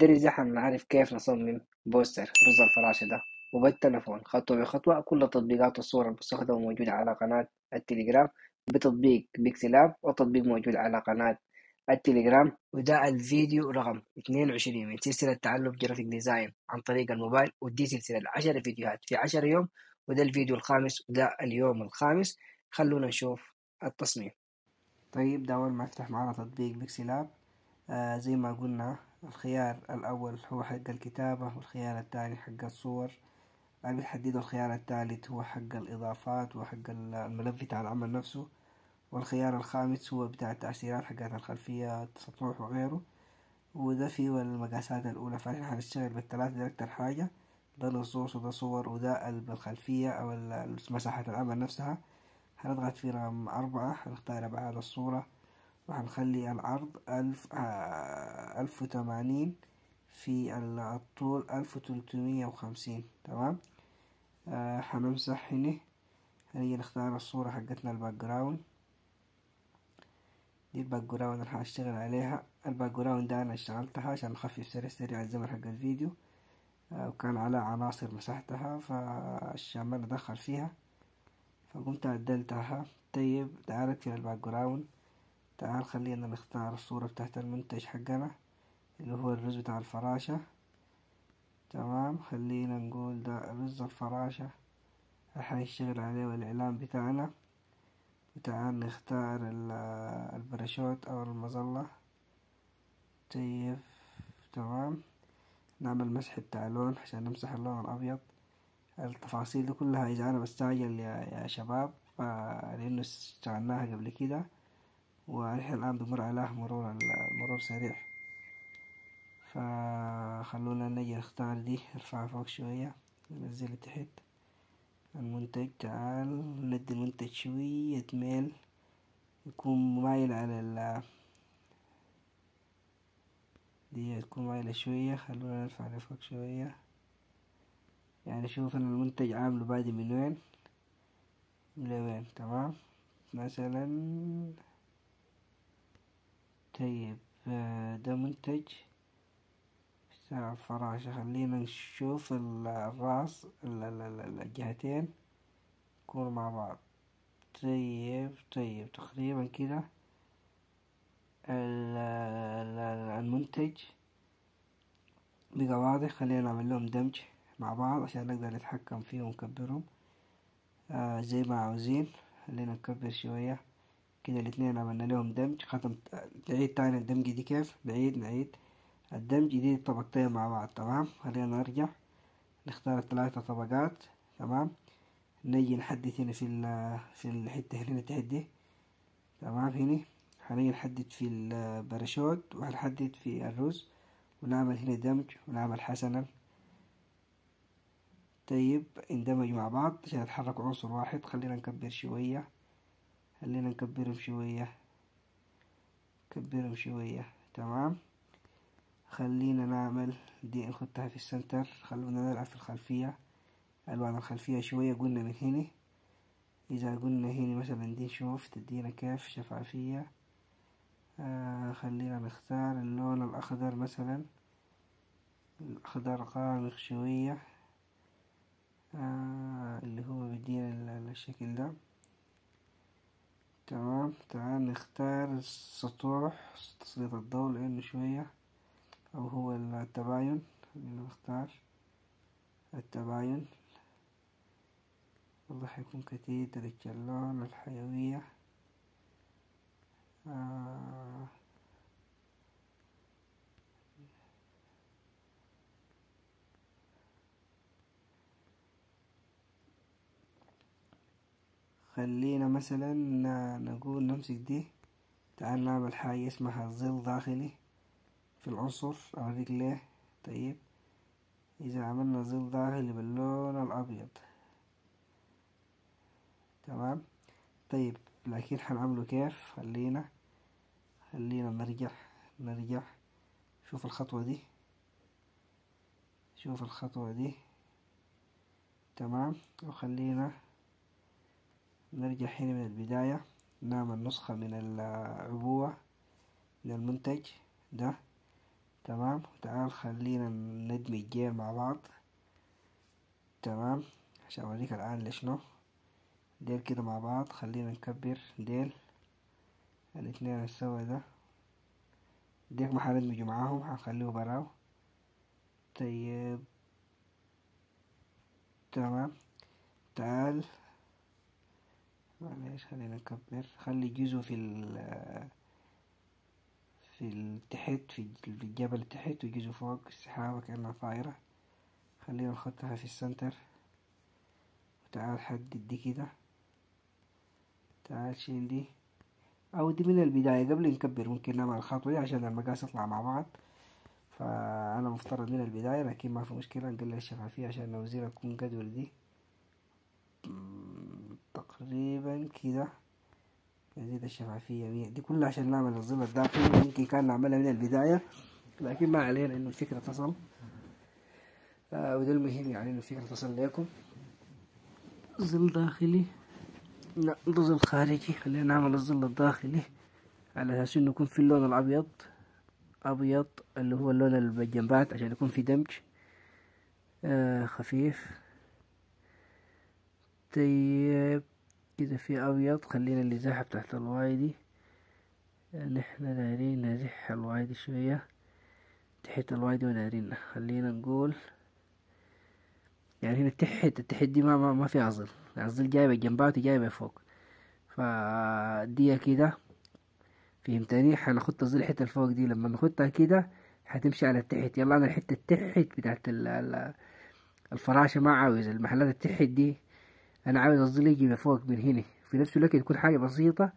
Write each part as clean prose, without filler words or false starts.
الدرس ده حنعرف كيف نصمم بوستر رز الفراشة ده، وبالتليفون خطوة بخطوة. كل تطبيقات الصور المستخدمة موجودة على قناة التليجرام بتطبيق بيكسلاب، وتطبيق موجود على قناة التليجرام. وده الفيديو رقم 22 من سلسلة تعلم جرافيك ديزاين عن طريق الموبايل، ودي سلسلة 10 فيديوهات في 10 يوم، وده الفيديو الخامس وده اليوم الخامس. خلونا نشوف التصميم. طيب ده أول ما افتح معانا تطبيق بيكسلاب. زي ما قلنا الخيار الأول هو حق الكتابة، والخيار الثاني حق الصور. بنحدده الخيار الثالث هو حق الإضافات وحق الملف بتاع العمل نفسه. والخيار الخامس هو بتاع التأثيرات حقات الخلفية، السطوح وغيره. وده فيه المقاسات الأولى، فاحنا هنشتغل بالثلاثة دي أكتر حاجة. ده نصوص وده صور وده الخلفية أو مساحة العمل نفسها. هنضغط في رقم 4، هنختار أبعاد الصورة، وهنخلي العرض 1080 في الطول 1350. تمام. هنمسح هنا، هنيجي نختار الصورة حقتنا الباك جراوند. دي الباك جراوند اللي هشتغل عليها. الباك جراوند ده انا اشتغلتها عشان نخفف سريع الزمن حق الفيديو. وكان على عناصر مسحتها فعشان ما ندخل فيها، فقمت عدلتها. طيب تعال اقفل الباك جراوند. تعال خلينا نختار الصورة بتاعت المنتج حقنا اللي هو الرز بتاع الفراشة. تمام، خلينا نقول ده رز الفراشة هنشتغل عليه والإعلان بتاعنا. وتعال نختار الباراشوت أو المظلة. طيب تمام، نعمل مسح بتاع اللون عشان نمسح اللون الأبيض. التفاصيل دي كلها إذا أنا بستعجل يا شباب، لأنه اشتغلناها قبل كده، ونحن الآن بمر عليها مرور سريع. فخلونا نجي نختار دي، ارفعها فوق شوية، ننزل تحت المنتج. تعال ندي المنتج شوية ميل، يكون مايل على دي تكون مايلة شوية. خلونا نرفع لفوق شوية، يعني شوف أنا المنتج عامله بادي من وين لوين. تمام مثلا. طيب ده منتج بتاع الفراشة. خلينا نشوف الرأس، الجهتين يكونوا مع بعض. طيب تقريبا كده المنتج بقى واضح. خلينا نعمل لهم دمج مع بعض عشان نقدر نتحكم فيهم ونكبرهم زي ما عاوزين. خلينا نكبر شوية كده. الاتنين عملنا لهم دمج. ختم. نعيد تاني الدمج دي كيف. نعيد الدمج دي طبقتين مع بعض. تمام، خلينا نرجع نختار الثلاثة طبقات. تمام، نجي نحدد هنا في الحتة هنا تحت دي. تمام، هنا هنيجي نحدد في الباراشوت وهنحدد في الرز، ونعمل هنا دمج ونعمل حسنا. طيب اندمجوا مع بعض عشان يتحركوا عنصر واحد. خلينا نكبر شوية، خلينا نكبرهم شوية. تمام، خلينا نعمل دي نحطها في السنتر. خلونا نلعب في الخلفية، ألوان الخلفية شوية. قلنا من هنا، إذا قلنا هنا مثلا دي نشوف تدينا كيف شفافية. خلينا نختار اللون الأخضر مثلا، الأخضر غامق شوية. اللي هو بيدينا الشكل ده. تمام، تعال نختار السطوح، تسليط الضوء لأنه شوية، أو هو التباين. خلينا نختار التباين، وضح يكون كتير درجة اللون الحيوية. آه خلينا مثلا نقول نمسك دي. تعال نعمل حاجة اسمها ظل داخلي في العنصر. أوريك ليه. طيب إذا عملنا ظل داخلي باللون الأبيض. تمام. طيب لكن هنعمله كيف. خلينا نرجع. شوف الخطوة دي. تمام، وخلينا نرجع هنا من البداية، نعمل نسخة من العبوة من المنتج ده. تمام. تعال خلينا ندمج جيل مع بعض. تمام، عشان اوريك الان لشنو ديل كده مع بعض. خلينا نكبر ديل الاثنين السوا ده، ديك ما حندمجه معاهم، حنخليه براو. طيب تمام. تعال معلش خلينا نكبر، خلي جزء تحت في الجبل تحت، وجزء فوق السحابة كأنها طايرة. خلينا نحطها في السنتر. وتعال حدد دي كده. تعال شيل دي، أو دي من البداية قبل نكبر ممكن نعمل الخطوة دي عشان المقاس يطلع مع بعض. فأنا مفترض من البداية، لكن ما في مشكلة نقلل الشفافية عشان نوزينها تكون قدر دي تقريبا كده. نزيد الشفافية دي كلها عشان نعمل الظل الداخلي. ممكن كان نعملها من البداية، لكن ما علينا إنه الفكرة تصل. وده المهم يعني إنه الفكرة تصل لكم. ظل داخلي، لا ده ظل خارجي. خلينا نعمل الظل الداخلي على أساس إنه يكون في اللون الأبيض، أبيض اللي هو اللون اللي بالجنبات عشان يكون في دمج خفيف. طيب كده في أبيض. خلينا اللي زاحب تحت الواي دي، نحن دايرين نزح الواي دي شوية تحت الواي دي، ودايرين خلينا نقول يعني هنا التحت دي ما فيها ظل، يعني الظل جايبة جنبات وجايبة فوق. فدي كده فهمتني. حنخط الظل الحتة الفوق دي، لما نخطها كده حتمشي على التحت. يلا انا الحتة التحت بتاعت الفراشة ما عاوز المحلات التحت دي، انا عاوز الظل يجي فوق من هنا. في نفس الوقت تكون حاجة بسيطة،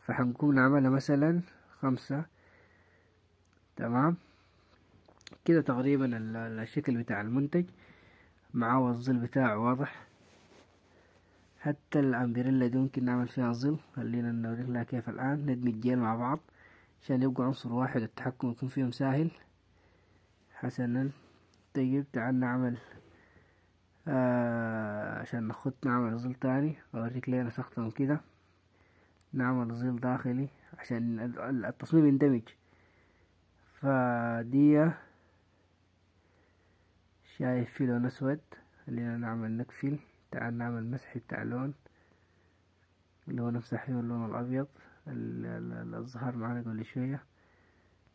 فحنكون نعملها مثلا 5. تمام كده تقريبا الشكل بتاع المنتج معاه الظل بتاعه واضح. حتى الامبريلا دي ممكن نعمل فيها ظل. خلينا نوريك لها كيف الان. ندمج الجيل مع بعض عشان يبقوا عنصر واحد، التحكم يكون فيهم سهل. حسنا. طيب تعال نعمل عشان نخط نعمل ظل تاني. اوريك ليه نستخدم كده. نعمل ظل داخلي عشان التصميم يندمج. فدي شايف في لون اسود، خلينا نعمل نقفل. تعال نعمل مسح بتاع لون اللي هو نمسح فيه اللون الابيض الظهر معنا قبل شوية.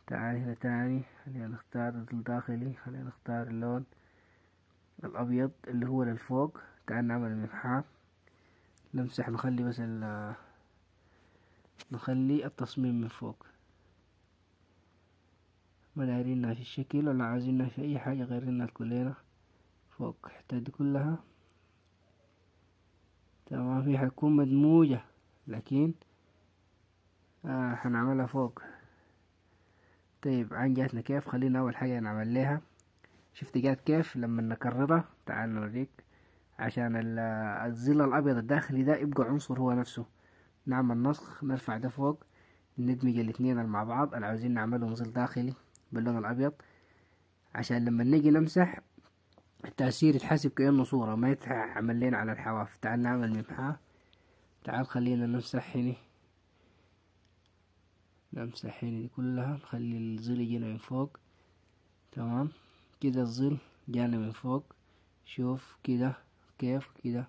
تعال هنا تاني، خلينا نختار ظل داخلي. خلينا نختار اللون الابيض اللي هو للفوق. تعال نعمل المسحة، نمسح نخلي بس نخلي التصميم من فوق. ما دايرينها في الشكل ولا عاوزينها في اي حاجة غير انها تكون لنا فوق. الحتة دي كلها تمام، هي حتكون مدموجة لكن حنعملها فوق. طيب عن جاتنا كيف. خلينا اول حاجة نعمل لها، شفت جات كيف لما نكررها. تعال نوريك. عشان الظل الابيض الداخلي ده يبقى عنصر هو نفسه، نعمل نسخ نرفع ده فوق، ندمج الاثنين مع بعض اللي عاوزين نعملهم ظل داخلي باللون الابيض، عشان لما نيجي نمسح التأثير يتحسب كأنه صورة ما يتعمل لنا على الحواف. تعال نعمل ممحاه. تعال خلينا نمسح هنا، نمسح هنا دي كلها، نخلي الظل يجينا من فوق. تمام كده الظل جانا من فوق. شوف كده كيف كده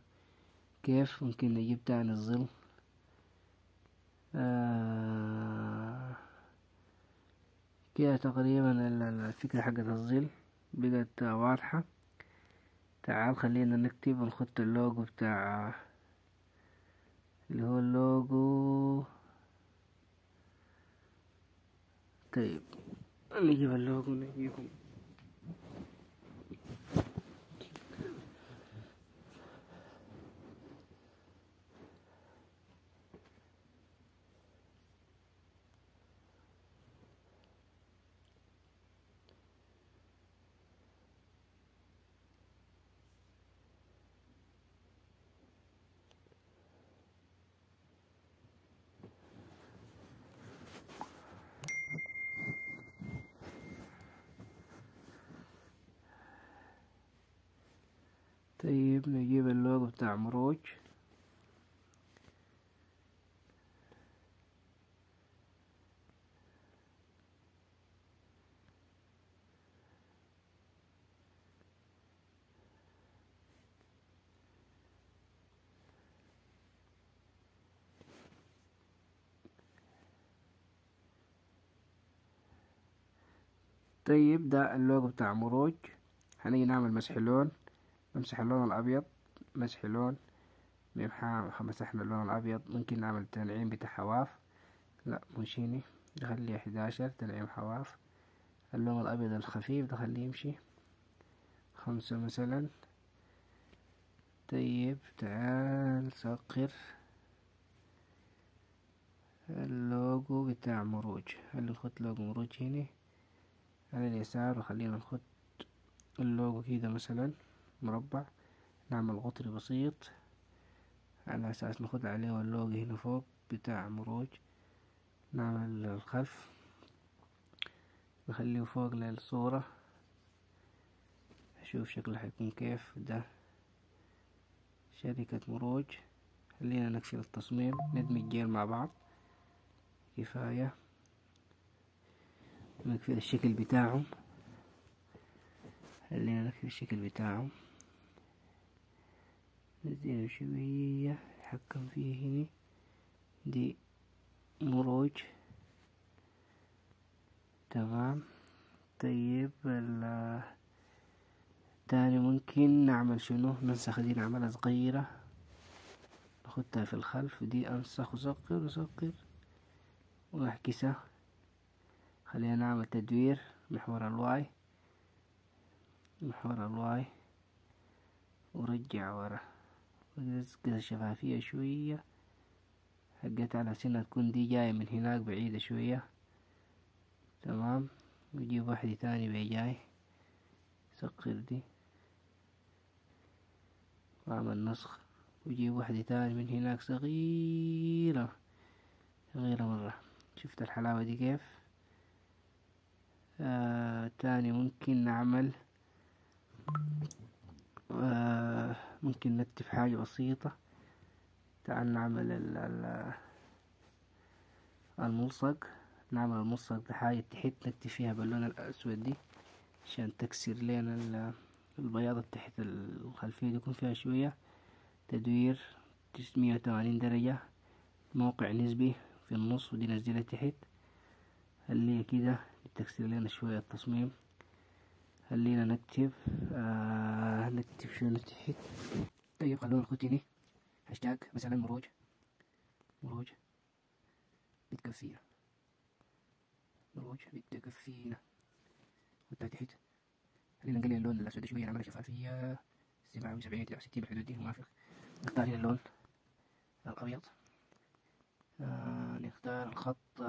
كيف ممكن نجيب تاني الظل. كده تقريبا الفكرة حقت الظل بقت واضحة. تعال خلينا نكتب ونحط اللوجو بتاع اللي هو اللوجو. طيب نجيب اللوجو نجيبه. طيب نجيب اللوجو بتاع مروج. طيب ده اللوجو بتاع مروج. هنيجي نعمل مسح لون، نمسح اللون الأبيض، مسح لون، مسحنا اللون الأبيض. ممكن نعمل تنعيم بتاع حواف، لا مش هني، نخليه 11 تنعيم حواف. اللون الأبيض الخفيف ده خليه يمشي 5 مثلا. طيب تعال سقر اللوجو بتاع مروج. هل نخد لوجو مروج هنا على اليسار، وخلينا نخد اللوجو كده مثلا مربع، نعمل قطر بسيط على أساس نخد عليه اللوجو هنا فوق بتاع مروج. نعمل الخلف نخليه فوق للصورة، شوف شكله حيكون كيف. ده شركة مروج. خلينا نقفل التصميم، ندمج جيل مع بعض كفاية. نقفل الشكل بتاعهم، خلينا نقفل الشكل بتاعهم، نديله شوية نتحكم فيه هنا. دي مروج تمام. طيب تاني ممكن نعمل شنو، ننسخ دي نعملها صغيرة نخدها في الخلف. دي انسخ وصغر واعكسها. خلينا نعمل تدوير محور الواي، محور الواي ورجع ورا، ونزقز الشفافية شوية حقتها على سنة تكون دي جاية من هناك بعيدة شوية تمام. نجيب واحدة تاني بجاي سقر دي واعمل نسخ، وجيب واحدة تاني من هناك صغيرة صغيرة مرة. شفت الحلاوة دي كيف؟ تاني ممكن نعمل ممكن نكتب حاجة بسيطة. تعال نعمل الملصق. نعمل الملصق بحاجة تحت نكتب فيها باللون الأسود دي عشان تكسر لنا البياض تحت الخلفية دي يكون فيها شوية تدوير 980 درجة، موقع نسبي في النص، ودي نزلها تحت. خليها كده تكسر لنا شوية التصميم. خلينا نكتب نكتب شنو تحت. طيب خلونا نخد هنا هاشتاج مثلا مروج، مروج بتكفينا، مروج بتكفينا. خدها تحت. خلينا نقلل اللون الأسود شوية، نعملها شفافية 77 69 بالحدود دي موافق. نختار هنا اللون الأبيض. نختار الخط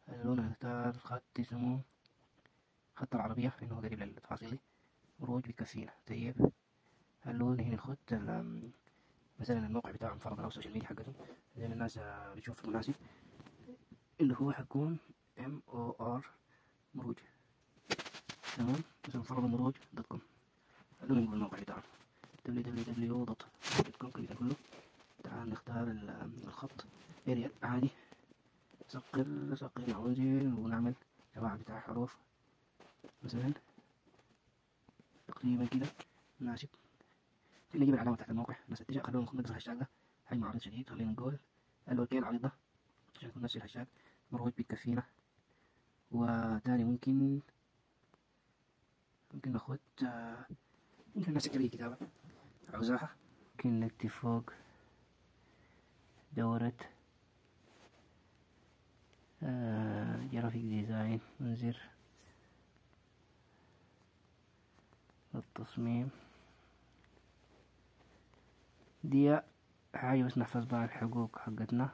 اللون، نختار خط اسمه خط العربية لأنه قريب للتفاصيل دي. مروج بتكفينا. طيب اللون هنا نخد مثلا الموقع بتاعهم فرضا أو السوشيال ميديا حقتهم زي ما الناس بتشوف مناسب، اللي هو حيكون MOR مروج تمام. مثلا فرضا مروج .com. خلونا نقول الموقع بتاعهم www.com كده كله. تعال نختار الخط اريال عادي، سقر نعوزل ونعمل جماعة بتاع حروف مثلا تقريبا كده مناسب. نجيب العلامة تحت الموقع نفس الاتجاه. خلونا نقص الهاشتاج ده حجم عريض شديد. خلينا نقول الوكيل عريضة عشان يكون نفس الهاشتاج. مروج بتكفينا. وتاني ممكن ناخد ممكن نمسك أي كتابة عاوزاها. ممكن نكتب فوق دورة جرافيك ديزاين، منزر التصميم. دي حاجة بس نحفظ بها الحقوق حقتنا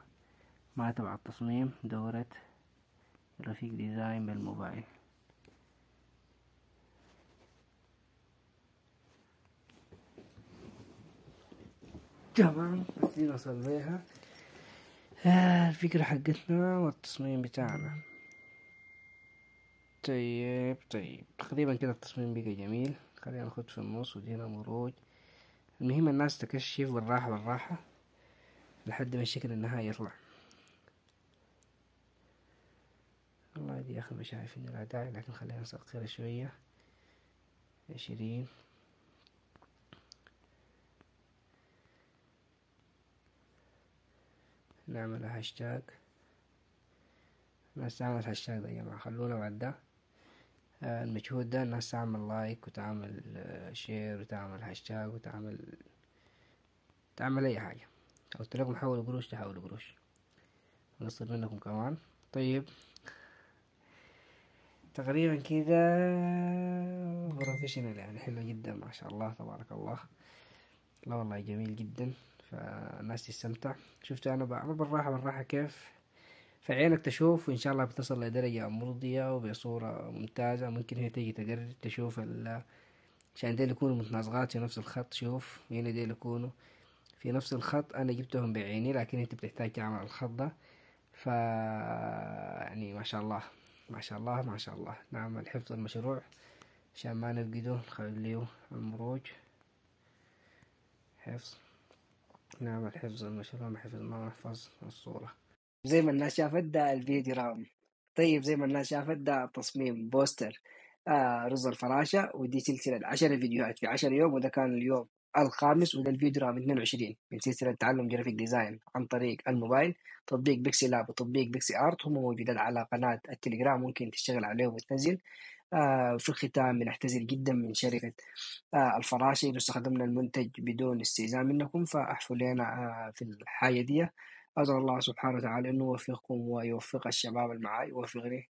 ما تبع التصميم. دورة جرافيك ديزاين بالموبايل تمام. بس دي نوصل بيها الفكرة حقتنا والتصميم بتاعنا. طيب تقريبا كده التصميم بقى جميل. خلينا ناخد في النص ودينا مروج. المهم الناس تكشف بالراحة بالراحة لحد ما الشكل النهائي يطلع. والله دي اخر مش عارف اني لا داعي، لكن خلينا نسقرها شوية 20. نعمل هاشتاج. الناس تعمل هاشتاج ده يا جماعة، خلونا بعد ده المجهود ده الناس تعمل لايك وتعمل شير وتعمل هاشتاج تعمل أي حاجة، أو تلاقوا حولوا قروش تحولوا قروش ونصل منكم كمان. طيب تقريبا كده بروفيشنال يعني، حلو جدا ما شاء الله تبارك الله. لا والله جميل جدا، فالناس تستمتع. شفت انا بعمل بالراحة بالراحة كيف، فعينك تشوف، وان شاء الله بتصل لدرجة مرضية وبصورة ممتازة. ممكن هي تيجي تقرر تشوف عشان ديل يكونوا متناسقات في نفس الخط. شوف هنا ديل يكونوا في نفس الخط، انا جبتهم بعيني، لكن انت بتحتاج تعمل الخط ده. يعني ما شاء الله ما شاء الله ما شاء الله. نعمل حفظ المشروع عشان ما نفقده، نخليه المروج حفظ. نعمل حفظ المشروع، ما حفظ ما نحفظ الصورة. زي ما الناس شافت ده الفيديو رام. طيب زي ما الناس شافت ده تصميم بوستر رز الفراشة، ودي سلسلة 10 فيديوهات في 10 يوم، وده كان اليوم الخامس، وده الفيديو رقم 22 من سلسلة تعلم جرافيك ديزاين عن طريق الموبايل. تطبيق بيكسي لاب وتطبيق بيكسي ارت هم موجودين على قناة التليجرام، ممكن تشتغل عليهم وتنزل. وفي الختام بنعتذر جدا من شركة الفراشة إذا استخدمنا المنتج بدون استئذان منكم، فاحفوا لنا في الحاجة دي. أسأل الله سبحانه وتعالى أنه يوفقكم ويوفق الشباب المعاي، ويوفقني